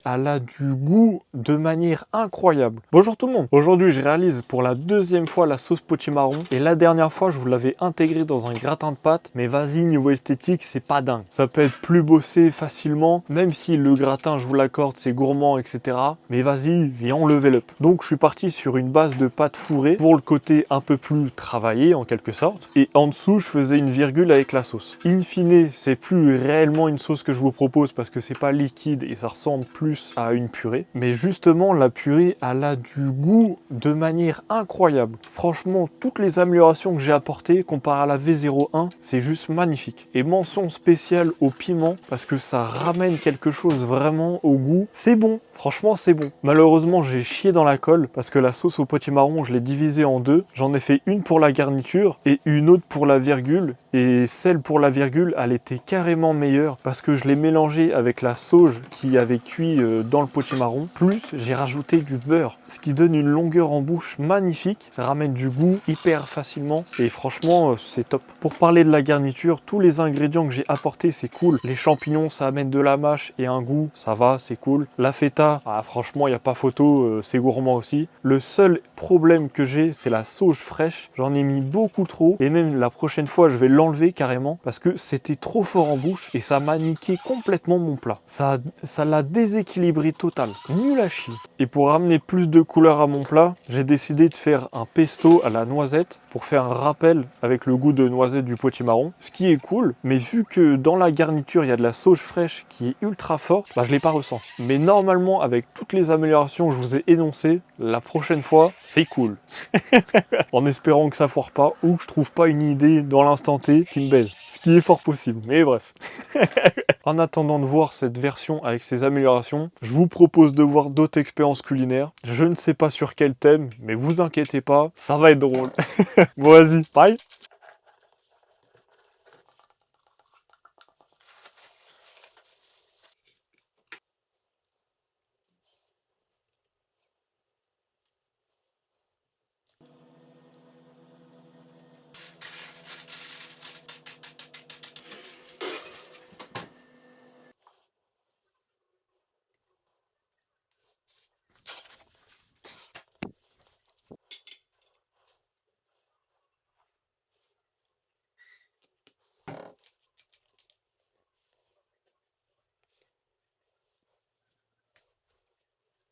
Elle a du goût de manière incroyable. Bonjour tout le monde. Aujourd'hui, je réalise pour la deuxième fois la sauce potimarron. Et la dernière fois, je vous l'avais intégrée dans un gratin de pâtes. Mais vas-y, niveau esthétique, c'est pas dingue. Ça peut être plus bossé facilement, même si le gratin, je vous l'accorde, c'est gourmand, etc. Mais vas-y, viens, on level up. Donc, je suis parti sur une base de pâtes fourrées pour le côté un peu plus travaillé, en quelque sorte. Et en dessous, je faisais une virgule avec la sauce. In fine, c'est plus réellement une sauce que je vous propose parce que c'est pas liquide et ça ressemble plus à une purée. Mais justement, la purée, elle a du goût de manière incroyable. Franchement, toutes les améliorations que j'ai apportées comparé à la V01, c'est juste magnifique. Et mention spéciale au piment parce que ça ramène quelque chose vraiment au goût. C'est bon. Franchement, c'est bon. Malheureusement, j'ai chié dans la colle parce que la sauce au potimarron, je l'ai divisée en deux. J'en ai fait une pour la garniture et une autre pour la virgule. Et celle pour la virgule, elle était carrément meilleure parce que je l'ai mélangée avec la sauge qui avait cuit dans le potimarron. Plus, j'ai rajouté du beurre, ce qui donne une longueur en bouche magnifique. Ça ramène du goût hyper facilement et franchement, c'est top. Pour parler de la garniture, tous les ingrédients que j'ai apportés, c'est cool. Les champignons, ça amène de la mâche et un goût, ça va, c'est cool. La feta, franchement, il n'y a pas photo, c'est gourmand aussi. Le seul problème que j'ai, c'est la sauge fraîche. J'en ai mis beaucoup trop et même la prochaine fois, je vais l'enlever carrément parce que c'était trop fort en bouche et ça m'a niqué complètement mon plat. Ça l'a déséquilibré total. Nul à chier. Et pour ramener plus de couleur à mon plat, j'ai décidé de faire un pesto à la noisette pour faire un rappel avec le goût de noisette du potimarron. Ce qui est cool, mais vu que dans la garniture, il y a de la sauge fraîche qui est ultra forte, je ne l'ai pas ressenti. Mais normalement, avec toutes les améliorations que je vous ai énoncées, la prochaine fois, c'est cool. En espérant que ça foire pas ou que je trouve pas une idée dans l'instant T qui me baise. Ce qui est fort possible, mais bref. En attendant de voir cette version avec ses améliorations, je vous propose de voir d'autres expériences culinaires. Je ne sais pas sur quel thème, mais vous inquiétez pas, ça va être drôle. Bon, vas-y, bye.